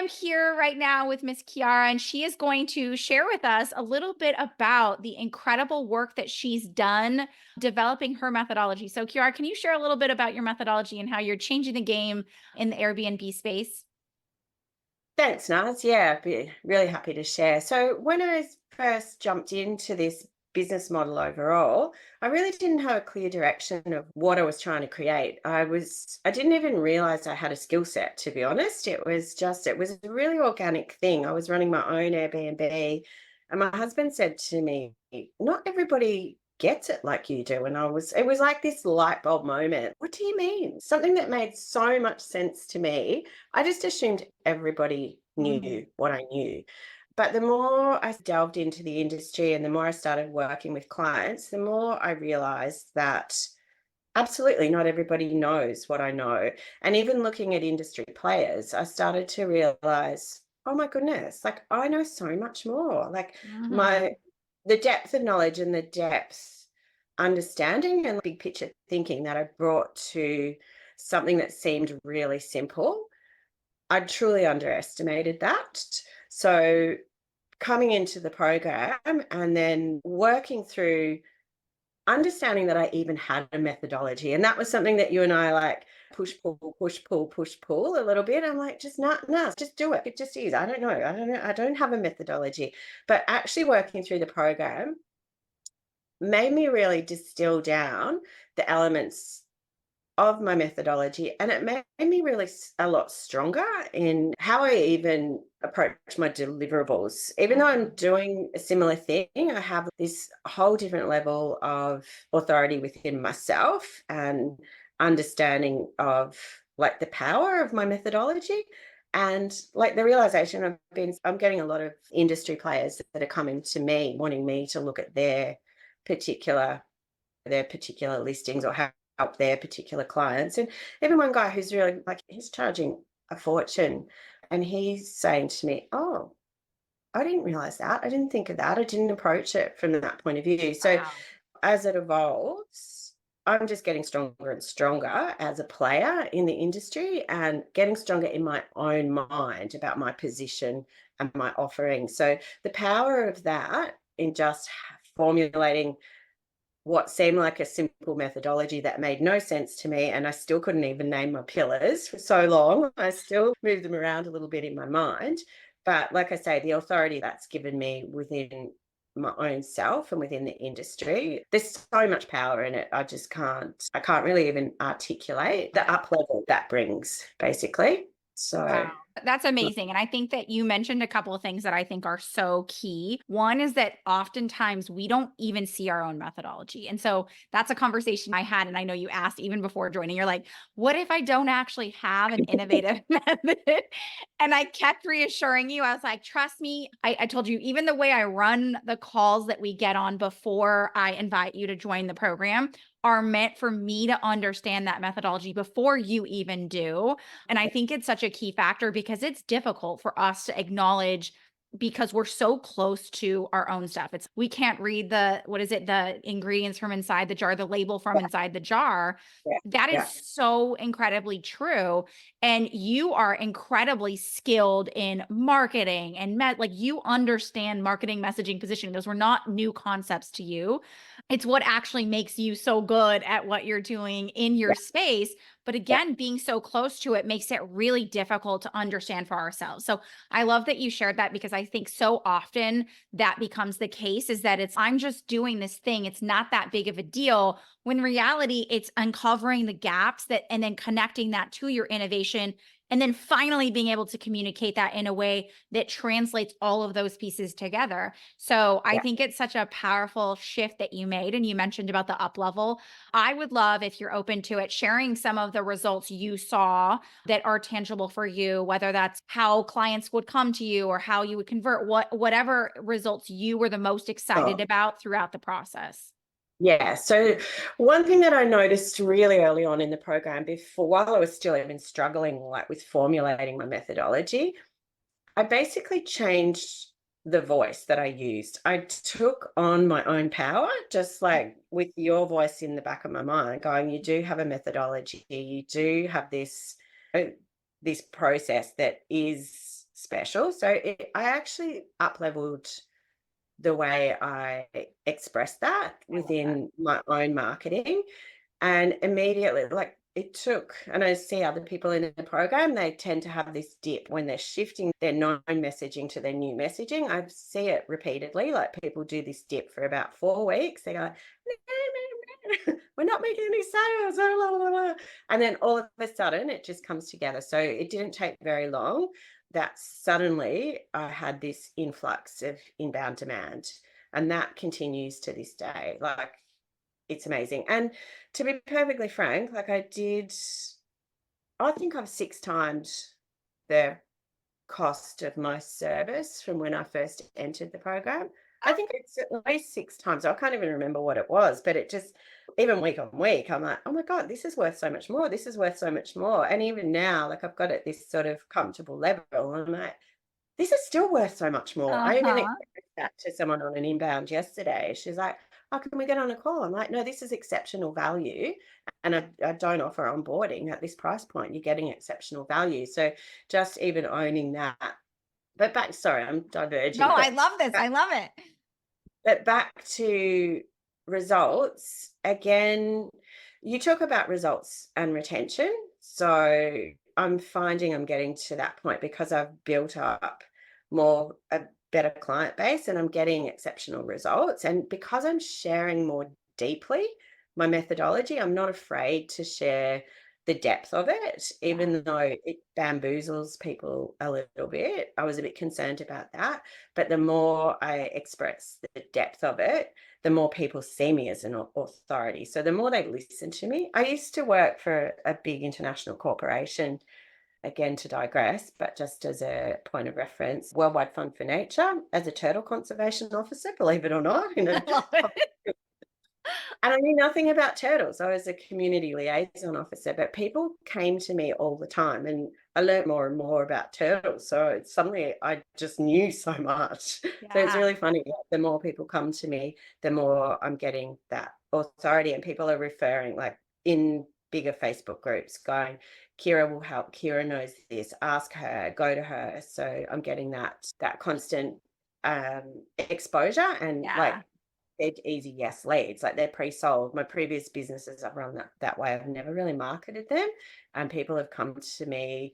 am here right now with Miss Kiara, and she is going to share with us a little bit about the incredible work that she's done developing her methodology. So, Kiara, can you share a little bit about your methodology and how you're changing the game in the Airbnb space? Thanks, Naz. Yeah, I'd be really happy to share. So, when I first jumped into this business model overall, I really didn't have a clear direction of what I was trying to create. I didn't even realize I had a skill set, to be honest. It was a really organic thing. I was running my own Airbnb, and my husband said to me, "Not everybody gets it like you do." And it was like this light bulb moment. What do you mean? Something that made so much sense to me. I just assumed everybody Mhm. knew what I knew. But the more I delved into the industry and the more I started working with clients, the more I realized that absolutely not everybody knows what I know. And even looking at industry players, I started to realize, oh my goodness, like I know so much more. Like Mhm. my the depth of knowledge and the depth understanding and big picture thinking that I brought to something that seemed really simple, I truly underestimated that. So coming into the program and then working through understanding that I even had a methodology. And that was something that you and I like push, pull a little bit. I'm like, just not, no, just do it. It just is. I don't know. I don't know. I don't have a methodology. But actually working through the program made me really distill down the elements of my methodology, and it made me really a lot stronger in how I even approach my deliverables. Even though I'm Mhm. doing a similar thing, I have this whole different level of authority within myself and understanding of like the power of my methodology. And like the realization I'm getting a lot of industry players that are coming to me wanting me to look at particular their particular listings or help their particular clients. And even one guy who's really like he's charging a fortune and he's saying to me, "Oh, I didn't realize that. I didn't think of that. I didn't approach it from that point of view." So Wow. as it evolves, I'm just getting stronger and stronger as a player in the industry and getting stronger in my own mind about my position and my offering. So the power of that in just formulating what seemed like a simple methodology that made no sense to me. And I still couldn't even name my pillars for so long. I still moved them around a little bit in my mind. But like I say, the authority that's given me within my own self and within the industry, there's so much power in it. I can't really even articulate the up level that brings, basically. Wow. So, That's amazing. And I think that you mentioned a couple of things that I think are so key. One is that oftentimes we don't even see our own methodology. And so that's a conversation I had. And I know you asked even before joining, you're like, what if I don't actually have an innovative method? And I kept reassuring you. I was like, trust me. I told you, even the way I run the calls that we get on before I invite you to join the program are meant for me to understand that methodology before you even do. And I think it's such a key factor because it's difficult for us to acknowledge because we're so close to our own stuff. It's we can't read the what is it, the ingredients from inside the jar, the label from inside the jar. yeah, That is yeah, so incredibly true. And you are incredibly skilled in marketing and like you understand marketing, messaging, positioning. Those were not new concepts to you. It's what actually makes you so good at what you're doing in your yeah, space. But yeah. again, being so close to it makes it really difficult to understand for ourselves. So I love that you shared that because I think so often that becomes the case is that it's, I'm just doing this thing. It's not that big of a deal. When in reality, it's uncovering the gaps that and then connecting that to your innovation. And then finally being able to communicate that in a way that translates all of those pieces together. So I Yeah. think it's such a powerful shift that you made. And you mentioned about the up level. I would love, if you're open to it, sharing some of the results you saw that are tangible for you, whether that's how clients would come to you or how you would convert, whatever results you were the most excited Sure. about throughout the process. Yeah. So one thing that I noticed really early on in the program, before while I was still even struggling like with formulating my methodology, I basically changed the voice that I used. I took on my own power, just like with your voice in the back of my mind, going, you do have a methodology, you do have uh, this process that is special. So I actually up-leveled the way I express that I love that. within my own marketing. And immediately, like it took, and I see other people in the program, they tend to have this dip when they're shifting their known messaging to their new messaging. I see it repeatedly. Like people do this dip for about 4 weeks. They go, we're not making any sales. Blah, blah, blah, blah." And then all of a sudden it just comes together. So it didn't take very long that suddenly I had this influx of inbound demand. And that continues to this day. Like it's amazing. And to be perfectly frank, like I think I've 6 times the cost of my service from when I first entered the program. I think it's at least 6 times. I can't even remember what it was, but it just, even week on week, I'm like, oh my God, this is worth so much more. This is worth so much more. And even now, like I've got it this sort of comfortable level. And I'm like, this is still worth so much more. I even Uh-huh. expressed that to someone on an inbound yesterday. She's like, "Oh, can we get on a call?" I'm like, "No, this is exceptional value, and I don't offer onboarding at this price point. You're getting exceptional value." So just even owning that. But back, sorry, I'm No, diverging. I love this. I love it. But back to results, again, you talk about results and retention. So I'm finding I'm getting to that point because I've built up a better client base and I'm getting exceptional results. And because I'm sharing more deeply my methodology, I'm not afraid to share the depth of it, Yeah. even though it bamboozles people a little bit. I was a bit concerned about that. But the more I express the depth of it, the more people see me as an authority. So the more they listen to me. I used to work for a big international corporation, again to digress, but just as a point of reference, Worldwide Fund for Nature, as a turtle conservation officer, believe it or not, in I a love it. and I knew nothing about turtles. I was a community liaison officer, but people came to me all the time and I learned more and more about turtles. So it's suddenly I just knew so much. So it's Yeah. really funny. Like, the more people come to me, the more I'm getting that authority. And people are referring, like in bigger Facebook groups, going, Kiera will help. Kiera knows this. Ask her, go to her. So I'm getting that constant exposure and Yeah. like dead easy yes leads, like they're pre-sold. My previous businesses I've run that way. I've never really marketed them and people have come to me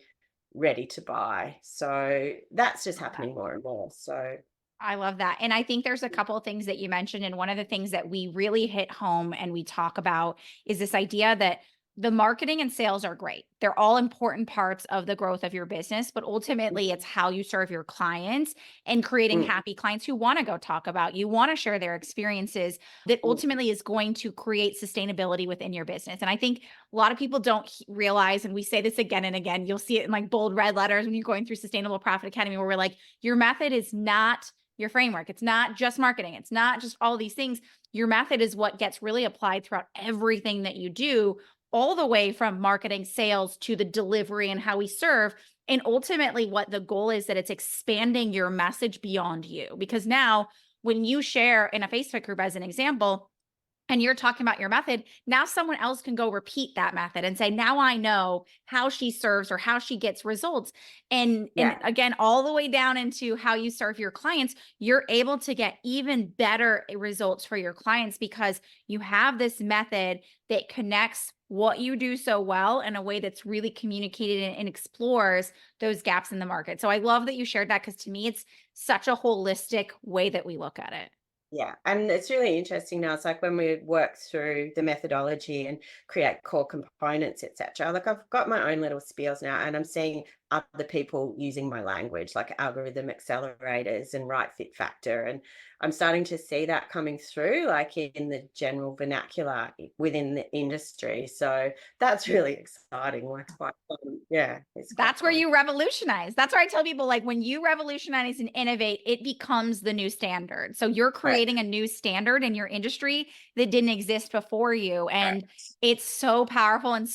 ready to buy. So that's just Love that. happening more and more. So I love that. And I think there's a couple of things that you mentioned. And one of the things that we really hit home and we talk about is this idea that the marketing and sales are great. They're all important parts of the growth of your business, but ultimately it's how you serve your clients and creating mm, happy clients who want to go talk about you, want to share their experiences that mm, ultimately is going to create sustainability within your business. And I think a lot of people don't realize, and we say this again and again, you'll see it in like bold red letters when you're going through Sustainable Profit Academy, where we're like, your method is not your framework. It's not just marketing. It's not just all these things. Your method is what gets really applied throughout everything that you do, all the way from marketing, sales to the delivery and how we serve. And ultimately, what the goal is that it's expanding your message beyond you. Because now, when you share in a Facebook group, as an example, and you're talking about your method, now someone else can go repeat that method and say, now I know how she serves or how she gets results. And yeah, again, all the way down into how you serve your clients, you're able to get even better results for your clients because you have this method that connects what you do so well in a way that's really communicated and explores those gaps in the market. So I love that you shared that because to me, it's such a holistic way that we look at it. yeah. And it's really interesting now. It's like when we work through the methodology and create core components, etc. Like I've got my own little spiels now, and I'm seeing other people using my language, like algorithm accelerators and right fit factor. And I'm starting to see that coming through, like in the general vernacular within the industry. So that's really exciting. Like quite fun. Yeah, it's quite That's where fun. you revolutionize. That's where I tell people, like, when you revolutionize and innovate, it becomes the new standard. So you're Right. creating a new standard in your industry that didn't exist before you. And it's so powerful and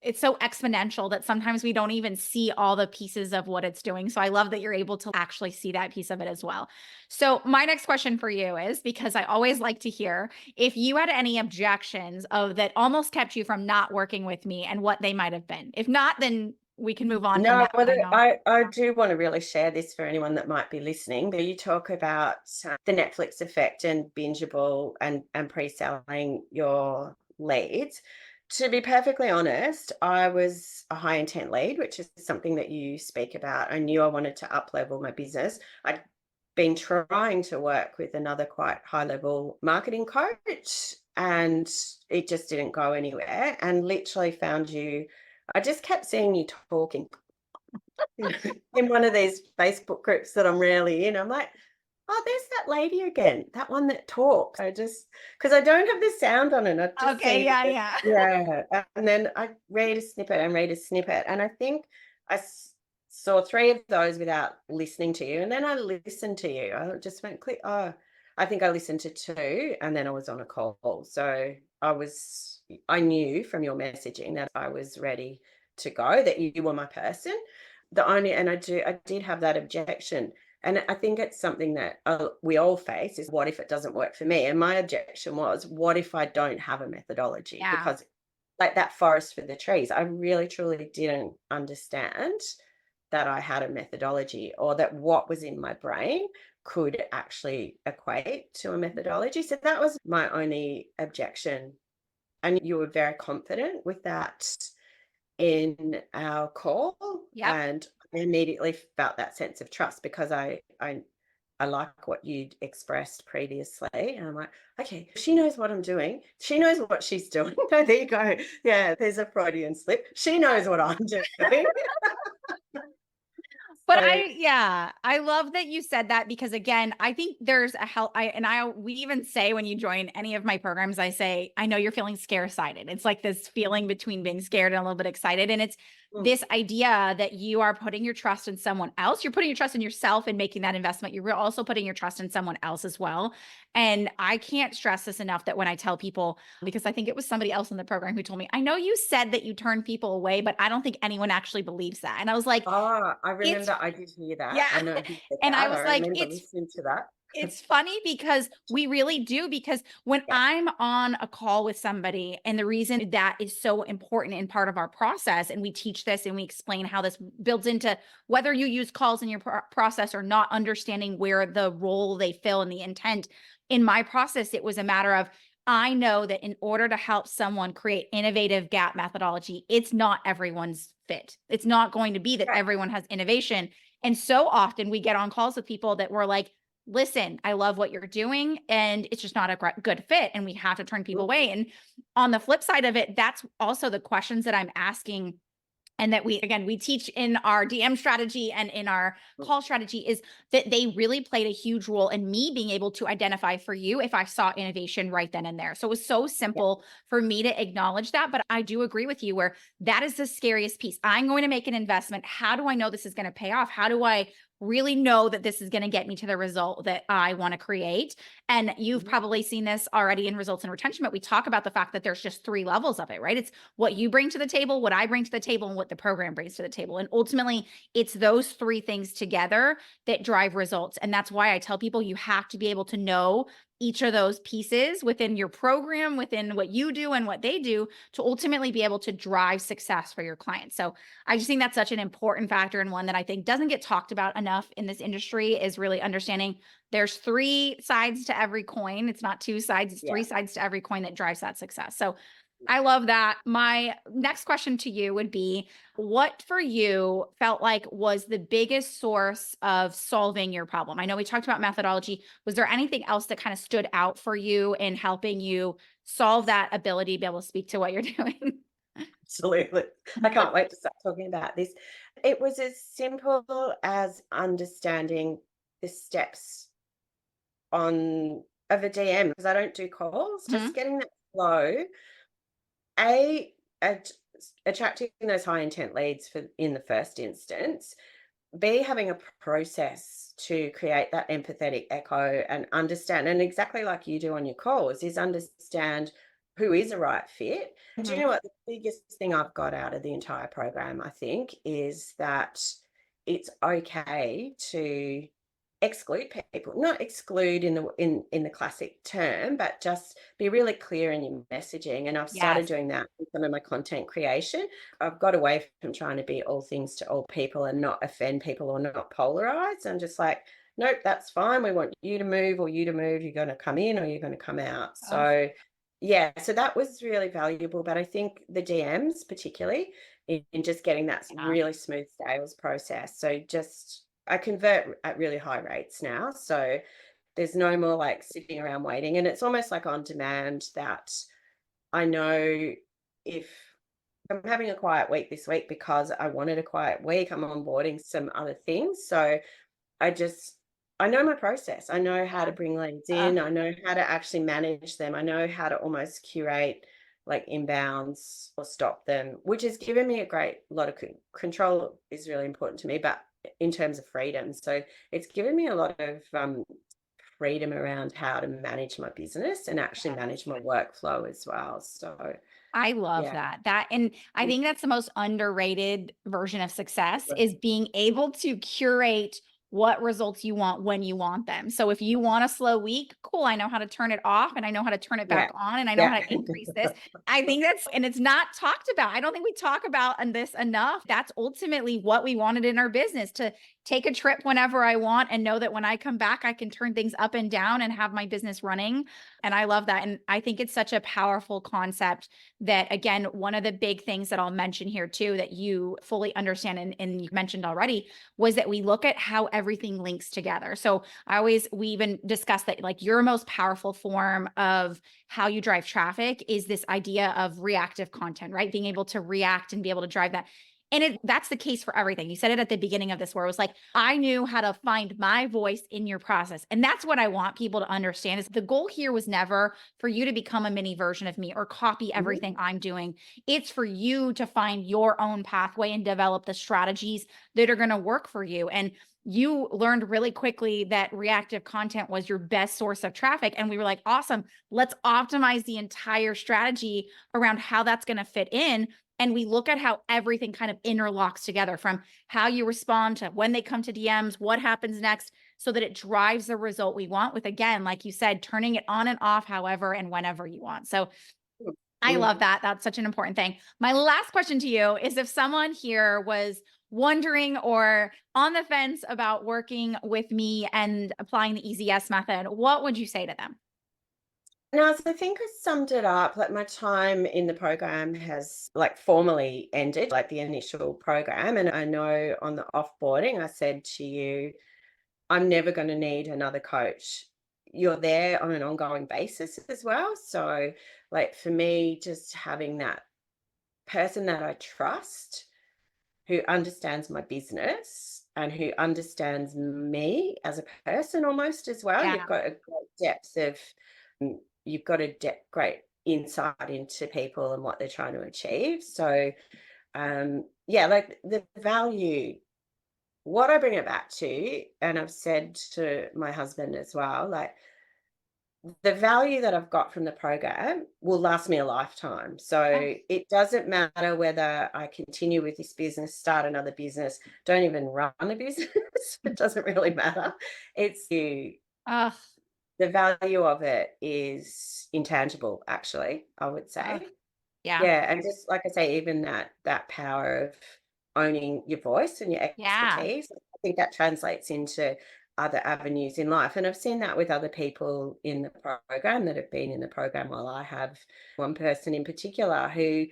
it's so exponential that sometimes we don't even see all the pieces of what it's doing. So I love that you're able to actually see that piece of it as well. So my next question for you is, because I always like to hear if you had any objections of that almost kept you from not working with me and what they might have been. If not, then we can move on from No, that, but but I know. I do want to really share this for anyone that might be listening. But you talk about the Netflix effect and bingeable and pre-selling your leads. To be perfectly honest, I was a high intent lead, which is something that you speak about. I knew I wanted to up level my business. I'd been trying to work with another quite high level marketing coach, and it just didn't go anywhere. And literally found you. I just kept seeing you talking in one of these Facebook groups that I'm rarely in. I'm like, oh, there's that lady again, that one that talks. I just, because I don't have the sound on it. I've just Okay, seen yeah, it. yeah. Yeah. And then I read a snippet and read a snippet. And I think saw three of those without listening to you. And then I listened to you. I just went click. Oh, I think I listened to two and then I was on a call. So I knew from your messaging that I was ready to go, that you were my person. I did have that objection. And I think it's something that we all face is, what if it doesn't work for me? And my objection was, what if I don't have a methodology? Yeah. Because like that forest for the trees, I really truly didn't understand that I had a methodology, or that what was in my brain could actually equate to a methodology. So that was my only objection. And you were very confident with that in our call, Yep. and I immediately felt that sense of trust, because I like what you'd expressed previously, and I'm like, okay, she knows what I'm doing. She knows what she's doing. There you go. Yeah, there's a Freudian slip. She knows what I'm doing. But So, I love that you said that, because again, I think there's a help. We even say when you join any of my programs, I say, I know you're feeling scare-sided. It's like this feeling between being scared and a little bit excited. And it's mm, this idea that you are putting your trust in someone else. You're putting your trust in yourself and making that investment. You're also putting your trust in someone else as well. And I can't stress this enough, that when I tell people, because I think it was somebody else in the program who told me, I know you said that you turn people away, but I don't think anyone actually believes that. And I was like, I it's remember I did hear that. yeah. I know who said And I that. I was like, remember listening to that. it's funny because we really do, because when Yeah. I'm on a call with somebody, and the reason that is so important in part of our process, and we teach this and we explain how this builds into whether you use calls in your process or not, understanding where the role they fill and the intent. In my process, it was a matter of, I know that in order to help someone create innovative gap methodology, it's not everyone's fit. It's not going to be that Right. everyone has innovation. And so often we get on calls with people that were like, listen, I love what you're doing, and it's just not a good fit. And we have to turn people Mm, away. And on the flip side of it, that's also the questions that I'm asking, and that we teach in our DM strategy and in our mm, call strategy, is that they really played a huge role in me being able to identify for you if I saw innovation right then and there. So it was so yeah. simple for me to acknowledge that. But I do agree with you, where that is the scariest piece. I'm going to make an investment. How do I know this is going to pay off? How do I really know that this is going to get me to the result that I want to create? And you've Mhm. probably seen this already in results and retention, but we talk about the fact that there's just three levels of it, right? It's what you bring to the table, what I bring to the table, and what the program brings to the table. And ultimately, it's those three things together that drive results. And that's why I tell people, you have to be able to know each of those pieces within your program, within what you do and what they do, to ultimately be able to drive success for your clients. So I just think that's such an important factor, and one that I think doesn't get talked about enough in this industry, is really understanding there's three sides to every coin. It's not two sides, it's Yeah. three sides to every coin that drives that success. So I love that. My next question to you would be, what for you felt like was the biggest source of solving your problem? I know we talked about methodology. Was there anything else that kind of stood out for you in helping you solve that ability to be able to speak to what you're doing? Absolutely. I can't wait to start talking about this. It was as simple as understanding the steps on of a DM, because I don't do calls, just Mhm. getting that flow. A at, attracting those high intent leads for in the first instance. B, having a process to create that empathetic echo and understand, and exactly like you do on your calls, is understand who is a right fit. And do you Mhm. know what the biggest thing I've got out of the entire program, I think, is that it's okay to exclude people, not exclude in the classic term, but just be really clear in your messaging. And I've started Yes. doing that with some of my content creation. I've got away from trying to be all things to all people and not offend people or not polarize. I'm just like, nope, that's fine. We want you to move or you to move. You're going to come in or you're going to come out. Oh, So yeah, so that was really valuable. But I think the DMs, particularly in just getting that yeah. really smooth sales process. So just I convert at really high rates now. So there's no more like sitting around waiting. And it's almost like on demand that I know if I'm having a quiet week this week because I wanted a quiet week, I'm onboarding some other things. So I just I know my process. I know how to bring leads Uh, in. I know how to actually manage them. I know how to almost curate like inbounds or stop them, which has given me a great lot of control is really important to me, but in terms of freedom. So it's given me a lot of freedom around how to manage my business and actually yes. manage my workflow as well. So I love yeah. that. And I Mm, think that's the most underrated version of success right. is being able to curate what results you want when you want them. So if you want a slow week, cool, I know how to turn it off and I know how to turn it Yeah. back on and I know Yeah. how to increase this. I think that's and it's not talked about. I don't think we talk about this enough. That's ultimately what we wanted in our business to take a trip whenever I want and know that when I come back I can turn things up and down and have my business running. And I love that. And I think it's such a powerful concept that again, one of the big things that I'll mention here too, that you fully understand and you mentioned already was that we look at how everything links together. So we even discussed that like your most powerful form of how you drive traffic is this idea of reactive content, right? Being able to react and be able to drive that. And that's the case for everything. You said it at the beginning of this, where it was like, I knew how to find my voice in your process. And that's what I want people to understand is the goal here was never for you to become a mini version of me or copy Mhm. everything I'm doing. It's for you to find your own pathway and develop the strategies that are going to work for you. And you learned really quickly that reactive content was your best source of traffic. And we were like, awesome, let's optimize the entire strategy around how that's going to fit in. And we look at how everything kind of interlocks together from how you respond to when they come to DMs, what happens next, so that it drives the result we want with, again, like you said, turning it on and off however and whenever you want. So I Mm. love that. That's such an important thing. My last question to you is if someone here was wondering or on the fence about working with me and applying the Easy Yes method, what would you say to them? No, so I think I summed it up. Like my time in the program has like formally ended, like the initial program. And I know on the offboarding, I said to you, I'm never going to need another coach. You're there on an ongoing basis as well. So, like for me, just having that person that I trust who understands my business and who understands me as a person almost as well. Yeah. You've got a great depth of, you've got a great insight into people and what they're trying to achieve. So, yeah, like the value, what I bring it back to, and I've said to my husband as well, like the value that I've got from the program will last me a lifetime. Oh, So it doesn't matter whether I continue with this business, start another business, don't even run a business. It doesn't really matter. It's oh, the value of it is intangible, actually, I would oh, say. yeah. Yeah, and just like I say, even that power of owning your voice and your Yeah. expertise, I think that translates into other avenues in life. And I've seen that with other people in the program that have been in the program while I have one person in particular who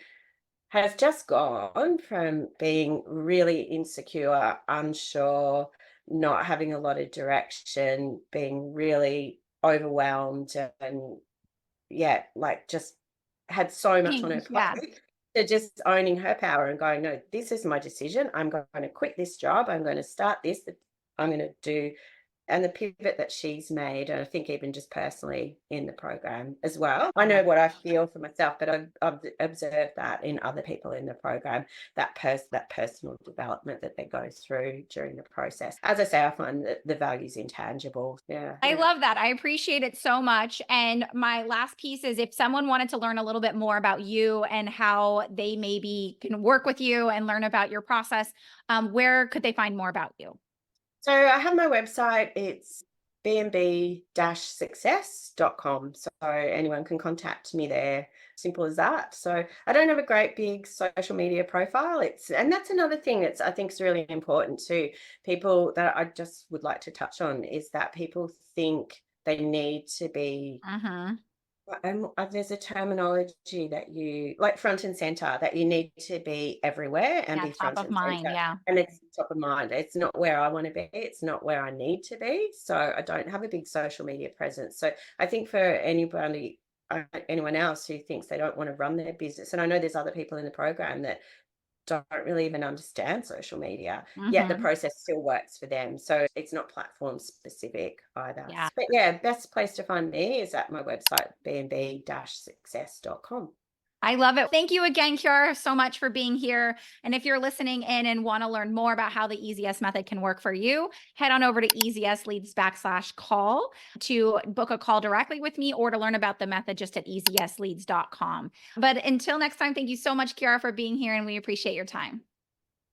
has just gone from being really insecure, unsure, not having a lot of direction, being really overwhelmed and yeah, like just had so much on her Change. Yeah. plate to just owning her power and going, no, this is my decision. I'm going to quit this job. I'm going to start this. I'm going to do and the pivot that she's made, and I think even just personally in the program as well. I know Yeah. what I feel for myself, but I've observed that in other people in the program, that personal development that they go through during the process. As I say, I find that the value's intangible. Yeah. I love that. I appreciate it so much. And my last piece is if someone wanted to learn a little bit more about you and how they maybe can work with you and learn about your process, where could they find more about you? So I have my website. It's bnb-success.com. So anyone can contact me there. Simple as that. So I don't have a great big social media profile. And that's another thing that's I think is really important to people that I just would like to touch on is that people think they need to be Mhm. there's a terminology that you like front and center, that you need to be everywhere and Yeah, be top front of and mind, center. yeah. And it's top of mind. It's not where I want to be. It's not where I need to be. So I don't have a big social media presence. So I think for anyone else who thinks they don't want to run their business, and I know there's other people in the program that don't really even understand social media, yet the Mhm. process still works for them. So it's not platform specific either. Yeah. But yeah, best place to find me is at my website, bnb-success.com. I love it. Thank you again, Kiara, so much for being here. And if you're listening in and want to learn more about how the EasyS method can work for you, head on over to easySleads /call to book a call directly with me or to learn about the method just at easySleads.com. But until next time, thank you so much, Kiara, for being here, and we appreciate your time.